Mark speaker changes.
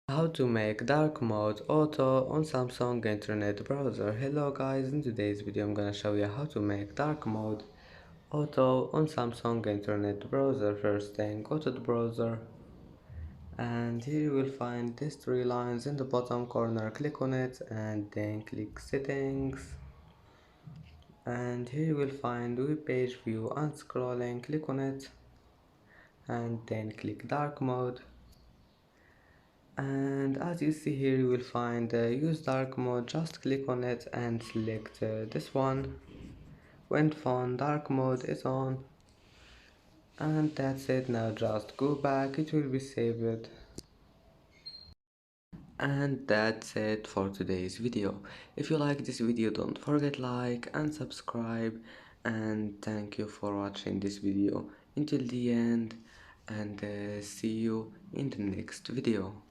Speaker 1: How to make dark mode auto on Samsung internet browser. Hello guys, in today's video I'm gonna show you how to make dark mode auto on Samsung internet browser. First thing, go to the browser and here you will find these three lines in the bottom corner. Click on it and then click settings, and here you will find web page view and scrolling. Click on it and then click dark mode. And as you see here, you will find use dark mode. Just click on it and select this one. When phone dark mode is on, and that's it. Now just go back, it will be saved. And that's it for today's video. If you like this video, don't forget like and subscribe, and thank you for watching this video until the end, and see you in the next video.